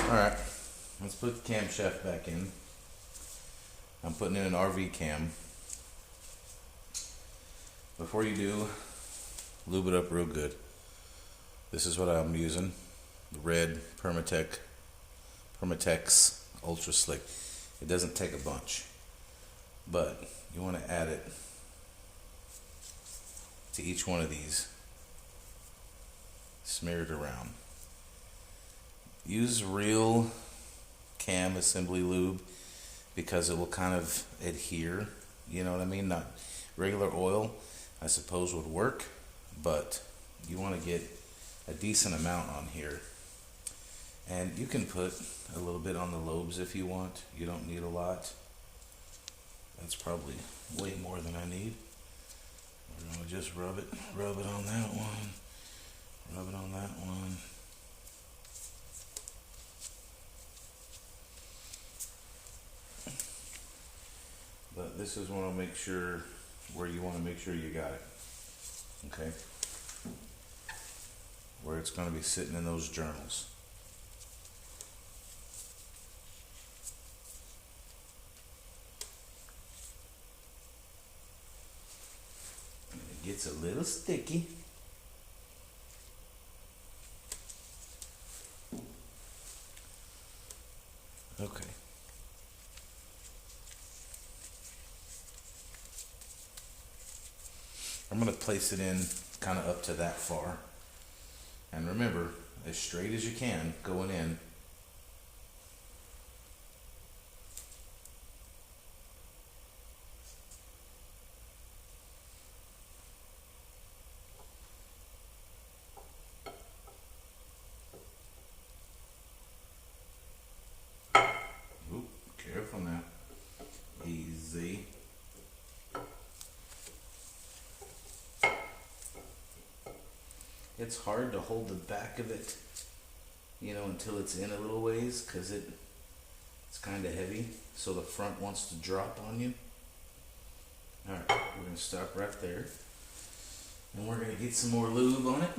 Alright, let's put the camshaft back in. I'm putting in an RV cam. Before you do, lube it up real good. This is what I'm using. The red Permatex Ultra Slick. It doesn't take a bunch, but you want to add it to each one of these. Smear it around. Use real cam assembly lube because it will kind of adhere, you know what I mean? Not regular oil, I suppose, would work, but you want to get a decent amount on here. And you can put a little bit on the lobes if you want. You don't need a lot. That's probably way more than I need. We're going to just rub it on that one, rub it on that one. But this is want to make sure where you want to make sure you got it. Okay? Where it's going to be sitting in those journals. And it gets a little sticky. Okay. I'm going to place it in kind of up to that far. And remember, as straight as you can going in. Oop, careful now. Easy. It's hard to hold the back of it, you know, until it's in a little ways, because it's kind of heavy, so the front wants to drop on you. Alright, we're going to stop right there, and we're going to get some more lube on it.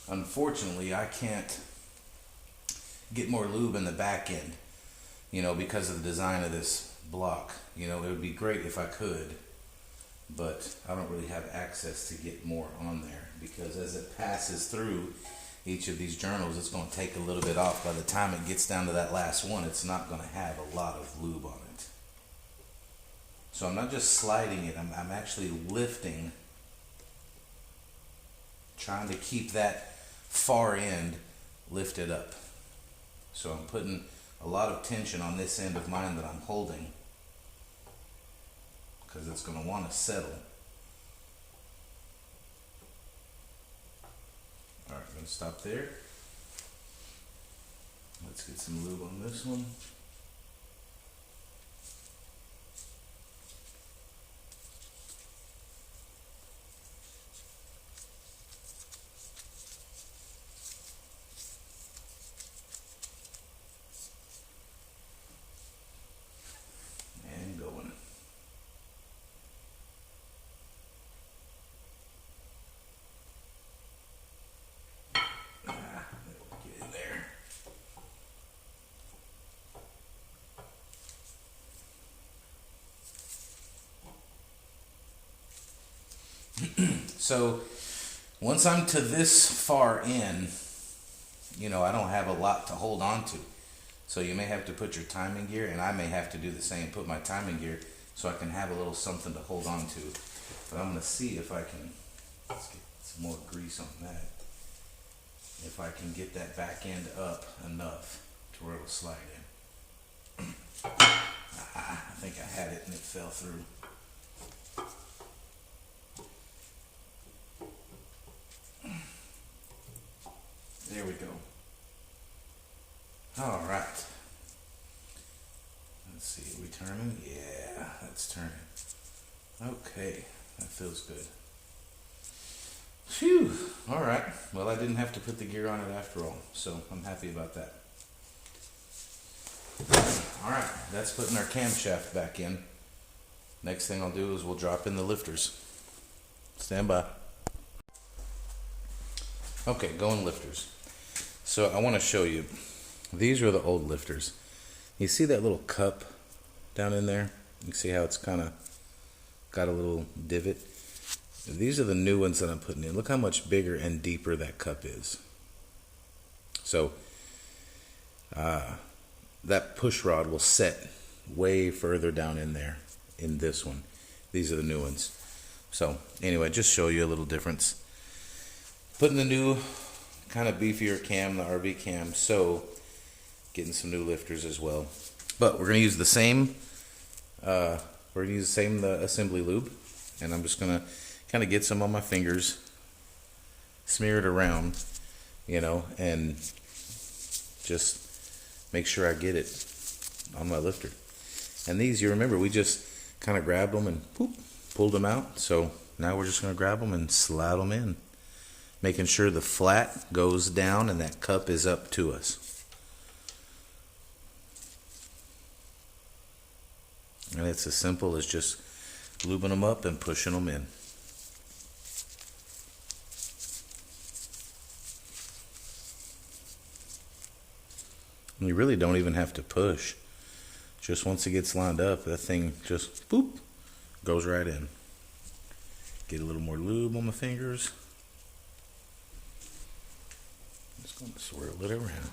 Unfortunately, I can't get more lube in the back end, you know, because of the design of this block. You know, it would be great if I could, but I don't really have access to get more on there, because as it passes through each of these journals, it's going to take a little bit off. By the time it gets down to that last one, it's not going to have a lot of lube on it. So I'm not just sliding it, I'm actually lifting, trying to keep that far end lifted up. So I'm putting a lot of tension on this end of mine that I'm holding, because it's going to want to settle. Alright, I'm going to stop there. Let's get some lube on this one. So once I'm to this far in, you know, I don't have a lot to hold on to. So you may have to put your timing gear, and I may have to do the same, put my timing gear so I can have a little something to hold on to. But I'm going to see if I can, let's get some more grease on that, if I can get that back end up enough to where it'll slide in. I think I had it and it fell through. There we go. All right. Let's see, are we turning? Yeah, that's turning. Okay, that feels good. Phew, all right. Well, I didn't have to put the gear on it after all, so I'm happy about that. Alright, that's putting our camshaft back in. Next thing I'll do is we'll drop in the lifters. Stand by. Okay, going lifters. So I want to show you. These are the old lifters. You see that little cup down in there? You see how it's kind of got a little divot? These are the new ones that I'm putting in. Look how much bigger and deeper that cup is. So that push rod will set way further down in there in this one. These are the new ones. So anyway, just show you a little difference. Putting the new kind of beefier cam, the RV cam, so getting some new lifters as well. But we're gonna use the same the assembly lube, and I'm just gonna kind of get some on my fingers, smear it around, you know, and just make sure I get it on my lifter. And these, you remember, we just kind of grabbed them and pulled them out. So now we're just going to grab them and slide them in, making sure the flat goes down and that cup is up to us. And it's as simple as just lubing them up and pushing them in. And you really don't even have to push. Just once it gets lined up, that thing just goes right in. Get a little more lube on my fingers. Just going to swirl it around.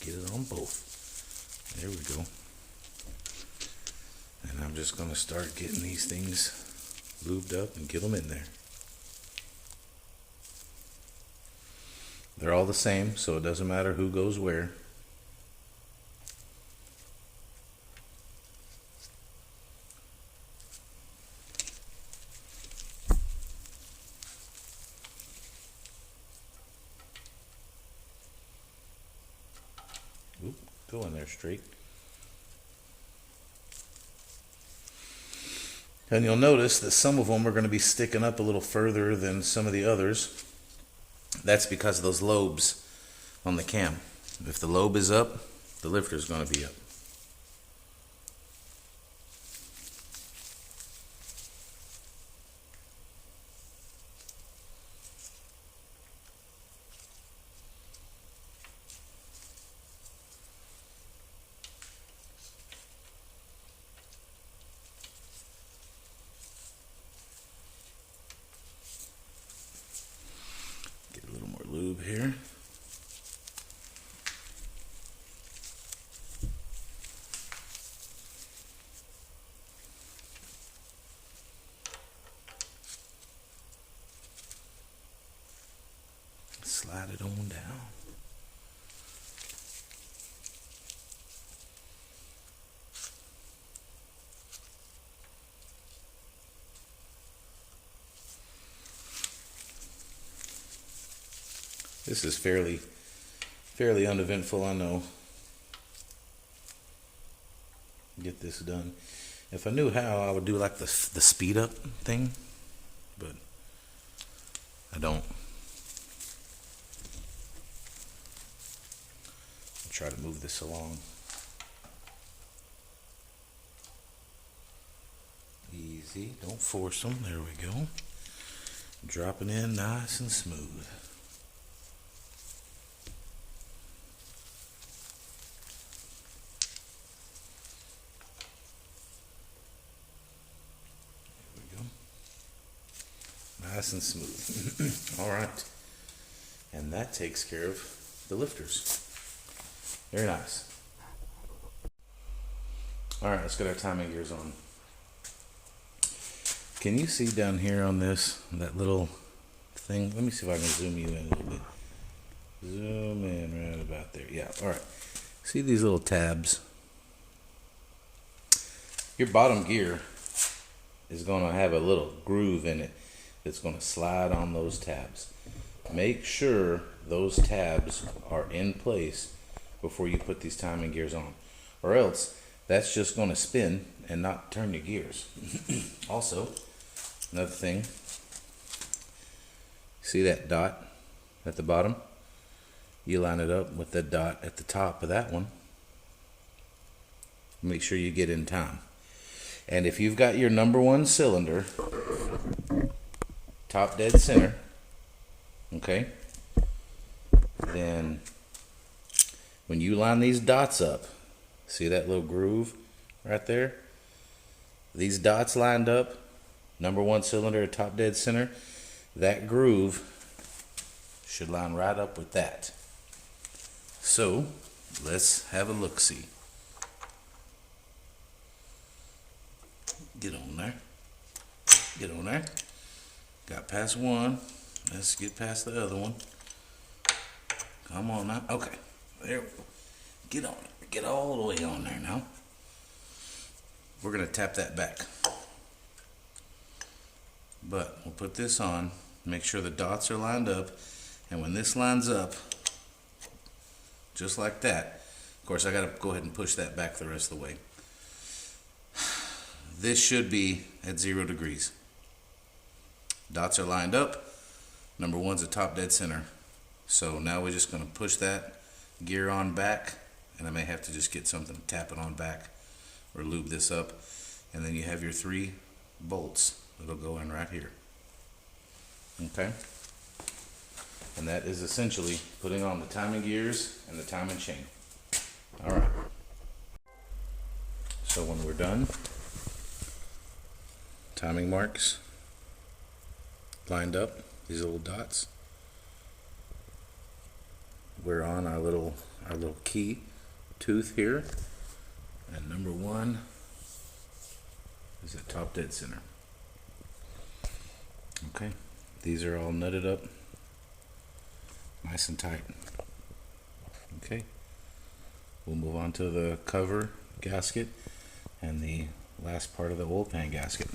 Get it on both. There we go. And I'm just going to start getting these things lubed up and get them in there. They're all the same, so it doesn't matter who goes where. Go in there straight. And you'll notice that some of them are going to be sticking up a little further than some of the others. That's because of those lobes on the cam. If the lobe is up, the lifter is going to be up. Lube here. Slide it on down. This is fairly uneventful, I know. Get this done. If I knew how, I would do like the speed up thing, but I don't. I'll try to move this along. Easy, don't force them. There we go. Dropping in nice and smooth. Nice and smooth. All right. And that takes care of the lifters. Very nice. All right, let's get our timing gears on. Can you see down here on this, that little thing? Let me see if I can zoom you in a little bit. Zoom in right about there. Yeah, all right. See these little tabs? Your bottom gear is going to have a little groove in it that's going to slide on those tabs. Make sure those tabs are in place before you put these timing gears on, or else that's just going to spin and not turn your gears. Also, another thing, see that dot at the bottom? You line it up with the dot at the top of that one, Make sure you get in time. And if you've got your number one cylinder top dead center, okay, then when you line these dots up, see that little groove right there? These dots lined up, number one cylinder at top dead center, that groove should line right up with that. So let's have a look-see. Get on there. Get on there. Got past one. Let's get past the other one. Come on now. Okay. There we go. Get on it. Get all the way on there now. We're going to tap that back. But we'll put this on. Make sure the dots are lined up. And when this lines up, just like that, of course I got to go ahead and push that back the rest of the way. This should be at 0 degrees. Dots are lined up. Number one's at top dead center. So now we're just going to push that gear on back, and I may have to just get something to tap it on back or lube this up. And then you have your 3 bolts that'll go in right here. Okay? And that is essentially putting on the timing gears and the timing chain. Alright. So when we're done, timing marks lined up, these little dots. We're on our little key tooth here, and number one is at top dead center. Okay, these are all nutted up nice and tight. Okay, we'll move on to the cover gasket and the last part of the oil pan gasket.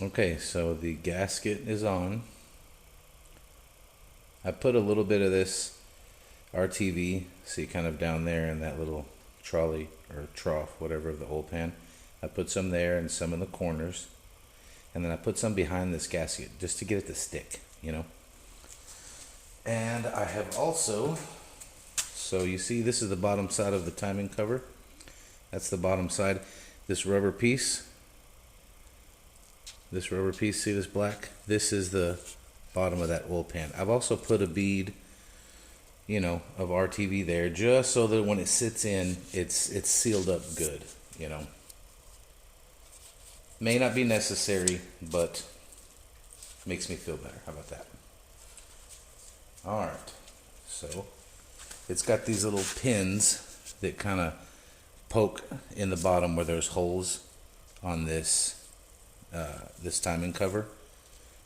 Okay, so the gasket is on. I put a little bit of this RTV, see kind of down there in that little trolley or trough, whatever, of the oil pan. I put some there and some in the corners. And then I put some behind this gasket just to get it to stick, you know. And I have also, so you see this is the bottom side of the timing cover. That's the bottom side. This rubber piece, see this black? This is the bottom of that oil pan. I've also put a bead, you know, of RTV there just so that when it sits in, it's sealed up good, you know. May not be necessary, but makes me feel better. How about that? Alright, so it's got these little pins that kind of poke in the bottom where there's holes on this this timing cover.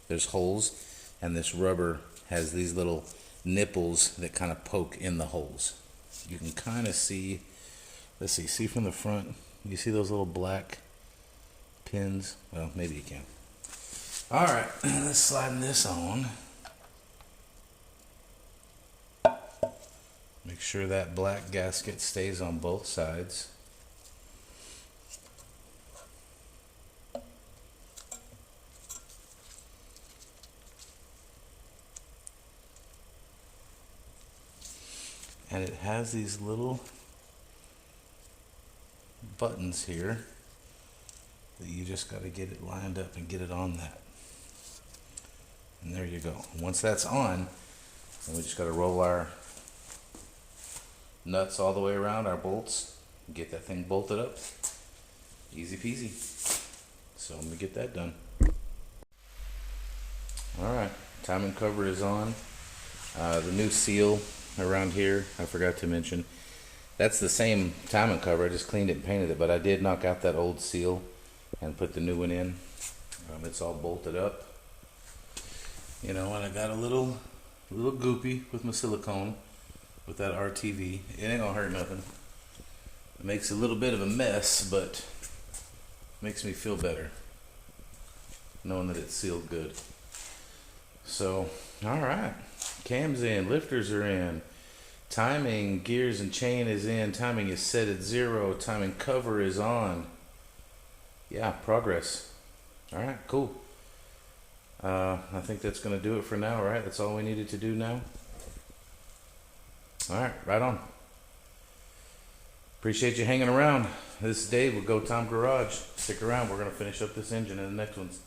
There's holes, and this rubber has these little nipples that kind of poke in the holes. You can kind of see, let's see from the front, you see those little black pins? Well, maybe you can. Alright, let's slide this on. Make sure that black gasket stays on both sides. And it has these little buttons here that you just got to get it lined up and get it on that. And there you go. Once that's on, then we just got to roll our nuts all the way around, our bolts, and get that thing bolted up. Easy peasy. So let me get that done. Alright, timing cover is on. The new seal around here, I forgot to mention, that's the same timing cover. I just cleaned it and painted it, but I did knock out that old seal and put the new one in. It's all bolted up, you know, and I got a little goopy with my silicone with that RTV. It ain't gonna hurt nothing. It makes a little bit of a mess, but makes me feel better knowing that it's sealed good. So, alright, cam's in, lifters are in, timing, gears and chain is in, timing is set at 0, timing cover is on. Yeah, progress. Alright, cool. I think that's going to do it for now, right? That's all we needed to do now. All right, right on. Appreciate you hanging around. This is Dave with Go Tom Garage. Stick around. We're going to finish up this engine in the next ones.